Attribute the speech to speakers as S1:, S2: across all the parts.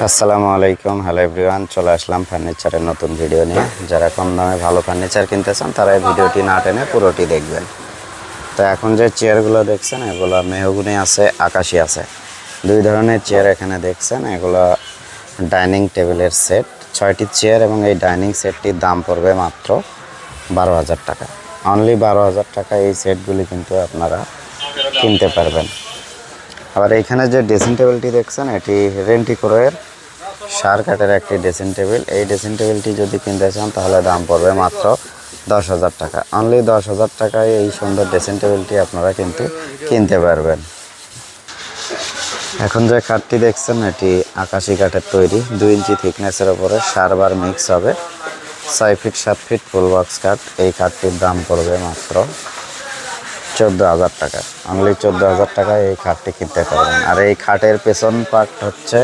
S1: আসসালামু আলাইকুম, hello everyone. চলে আসলাম ফার্নিচারের নতুন ভিডিও নিয়ে। যারা কম দামে ভালো ফার্নিচার কিনতে চান তারা এই ভিডিওটি না টেনে পুরোটি দেখবেন। তো এখন যে চেয়ারগুলো দেখছেন এগুলো মেহগুনি আছে, আকাশি আছে, দুই ধরনের চেয়ার এখানে দেখছেন। এগুলো ডাইনিং টেবিলের সেট, 6টি চেয়ার এবং এই ডাইনিং সেটটির দাম পড়বে মাত্র 12,000 টাকা। অনলি 12,000 টাকা এই সেটগুলি কিন্তু আপনারা কিনতে পারবেন। আবার এইখানে যে ড্রেসিং টেবিলটি দেখছেন এটি রেন্টিকোরের সার কাঠের একটি ড্রেসিং টেবিল। এই ড্রেসিং টেবিলটি যদি কিনতে চান তাহলে দাম পড়বে মাত্র 10,000 টাকা। অনলি 10,000 টাকায় এই সুন্দর ড্রেসিং টেবিলটি আপনারা কিন্তু কিনতে পারবেন। এখন যে কাঠটি দেখছেন এটি আকাশি কাঠের তৈরি, 2 ইঞ্চি থিকনেসের ওপরে সারবার মিক্স হবে, 6 ফিট 7 ফিট ফুল বক্স কাঠ। এই কাঠটির দাম পড়বে মাত্র 14,000 টাকা। অনলি 14,000 টাকায় এই খাটটি কিনতে পারবেন। আর এই খাটের পেছন পার্ট হচ্ছে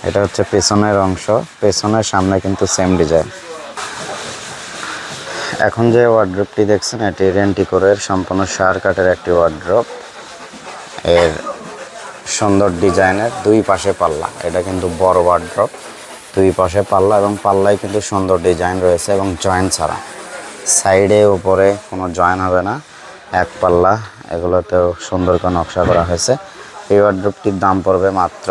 S1: এটা হচ্ছে পেছনের অংশ, পেছনের সামনে কিন্তু সেম ডিজাইন। এখন যে ওয়ার্ড্রপটি দেখছেন এটি রেন্টিকোরের সম্পূর্ণ সার কাঠের একটি ওয়ার্ড্রপ। এর সুন্দর ডিজাইনের, দুই পাশে পাল্লা, এটা কিন্তু বড় ওয়ার্ড্রপ, দুই পাশে পাল্লা এবং পাল্লায় কিন্তু সুন্দর ডিজাইন রয়েছে এবং জয়েন্ট ছাড়া। সাইডে উপরে কোনো জয়েন হবে না, এক পাল্লা, এগুলোতেও সুন্দর করে নকশা করা হয়েছে। এই ওয়ার্ড্রপটির দাম পড়বে মাত্র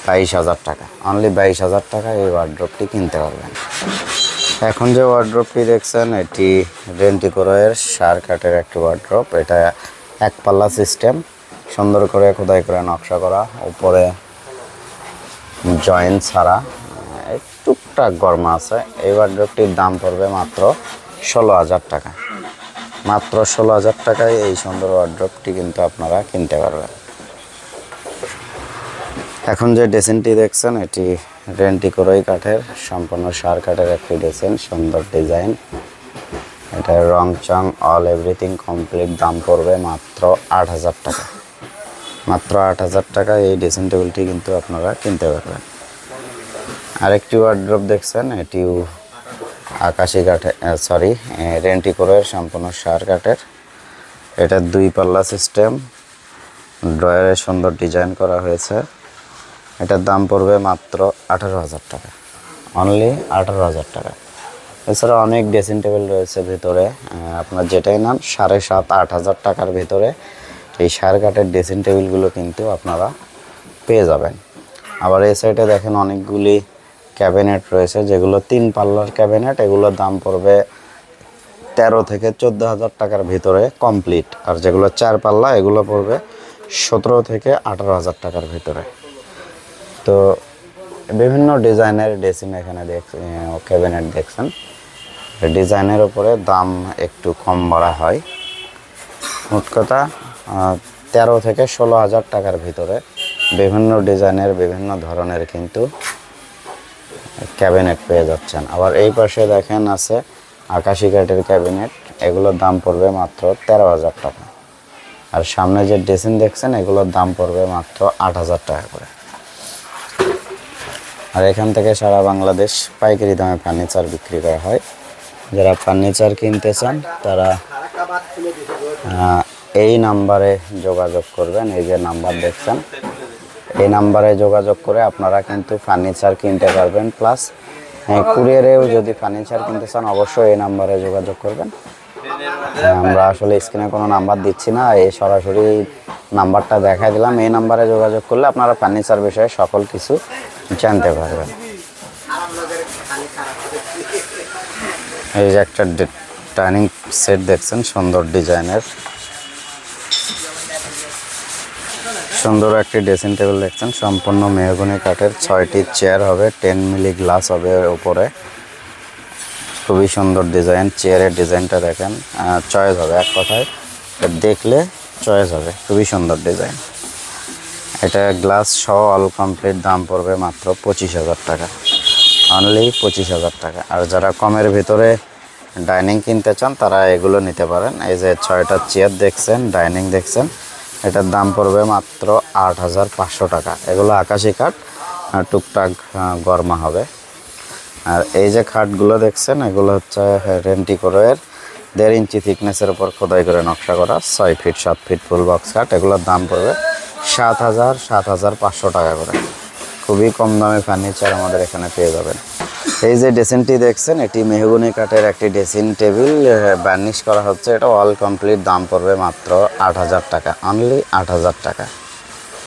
S1: 22,000 টাকা। অনলি 22,000 টাকা এই ওয়ার্ড্রপটি কিনতে পারবেন। এখন যে ওয়ার্ড্রপটি দেখছেন এটি রেন্টিকোরের সার কাঠের একটি ওয়ার্ড্রপ। এটা এক পাল্লা সিস্টেম, সুন্দর করে খোদাই করে নকশা করা, উপরে জয়েন্ট ছাড়া, টুকটাক গরমা আছে। এই ওয়ার্ড্রপটির দাম পড়বে মাত্র 16,000 টাকা। মাত্র 16,000 টাকায় এই সুন্দর ওয়ার্ড্রপটি কিন্তু আপনারা কিনতে পারবেন। এখন যে ড্রেসিংটি দেখছেন এটি রেন্টিকোরের কাঠের সম্পূর্ণ সার কাঠের একটি ড্রেসিং, সুন্দর ডিজাইন। এটার রং চং অল এভরিথিং কমপ্লিট, দাম পড়বে মাত্র 8,000 টাকা। মাত্র 8,000 টাকায় এই ড্রেসিং টেবিলটি কিন্তু আপনারা কিনতে পারবেন। আরেকটি ওয়ার্ড্রপ দেখছেন এটিও আকাশি কাঠে, রেন্টিকোরের সম্পূর্ণ সার কাঠের। এটা দুই পাল্লা সিস্টেম, ড্রয়ারে সুন্দর ডিজাইন করা হয়েছে। এটার দাম পড়বে মাত্র 18,000 টাকা। অনলি 18,000 টাকা। এছাড়া অনেক ড্রেসিং টেবিল রয়েছে ভিতরে, আপনার যেটাই নাম 7,500-8,000 টাকার ভিতরে এই সার কাঠের ড্রেসিং টেবিলগুলো কিন্তু আপনারা পেয়ে যাবেন। আবার এই সাইডে দেখেন অনেকগুলি ক্যাবিনেট রয়েছে, যেগুলো 3 পাল্লার ক্যাবিনেট। এগুলোর দাম পড়বে 13 থেকে 14,000 টাকার ভিতরে কমপ্লিট। আর যেগুলো 4 পাল্লা এগুলো পড়বে 17 থেকে 18,000 টাকার ভিতরে। তো বিভিন্ন ডিজাইনের ড্রেসিং এখানে ক্যাবিনেট দেখছেন, ডিজাইনের উপরে দাম একটু কম বাড়া হয়। মোট কথা 13 থেকে 16,000 টাকার ভিতরে বিভিন্ন ডিজাইনের বিভিন্ন ধরনের কিন্তু ক্যাবিনেট পেয়ে যাচ্ছেন। আবার এই পাশে দেখেন আছে আকাশি কাঠের ক্যাবিনেট, এগুলোর দাম পড়বে মাত্র 13,000 টাকা। আর সামনে যে ড্রেসিং দেখছেন এগুলোর দাম পড়বে মাত্র 8,000 টাকা করে। আর এখান থেকে সারা বাংলাদেশ পাইকারি দামে ফার্নিচার বিক্রি করা হয়। যারা ফার্নিচার কিনতে চান তারা এই নাম্বারে যোগাযোগ করবেন। এই যে নাম্বার দেখছেন, এই নাম্বারে যোগাযোগ করে আপনারা কিন্তু ফার্নিচার কিনতে পারবেন। প্লাস কুরিয়ারেও যদি ফার্নিচার কিনতে চান অবশ্যই এই নাম্বারে যোগাযোগ করবেন। আমরা আসলে স্ক্রিনে কোনো নাম্বার দিচ্ছি না, এই সরাসরি নাম্বারটা দেখাই দিলাম। এই নাম্বারে যোগাযোগ করলে আপনারা ফার্নিচার বিষয়ে সকল কিছু জানতে পারবেন। এই যে একটা ডাইনিং সেট দেখছেন, সুন্দর ডিজাইনের, সুন্দর একটি ড্রেসিং টেবিল দেখছেন, সম্পূর্ণ মেহগনি কাঠের, 6টি চেয়ার হবে, 10 মিলি গ্লাস হবে উপরে, খুবই সুন্দর ডিজাইন। চেয়ারের ডিজাইনটা দেখেন, চয়েস হবে, এক কথায় দেখলে চয়েস হবে, খুবই সুন্দর ডিজাইন। এটা গ্লাস সহ অল কমপ্লিট, দাম পড়বে মাত্র 25,000 টাকা। অনলি 25,000 টাকা। আর যারা কমের ভিতরে ডাইনিং কিনতে চান তারা এগুলো নিতে পারেন। এই যে 6টা চেয়ার দেখছেন, ডাইনিং দেখছেন, এটার দাম পড়বে মাত্র 8,500 টাকা। এগুলো আকাশি কাঠ, টুকটাক গরমা হবে। আর এই যে খাটগুলো দেখছেন এগুলো হচ্ছে রেন্টিকোরের 1.5 ইঞ্চি থিকনেসের উপর খোদাই করে নকশা করা, 6 ফিট 7 ফিট ফুল বক্স কাঠ। এগুলোর দাম পড়বে 7,500 টাকা করে। খুবই কম দামে ফার্নিচার আমাদের এখানে পেয়ে যাবেন। এই যে ড্রেসিংটি দেখছেন, এটি মেহগনি কাঠের একটি ড্রেসিং টেবিল, বার্নিশ করা হচ্ছে। এটা অল কমপ্লিট, দাম পড়বে মাত্র 8,000 টাকা, অনলি 8,000 টাকা।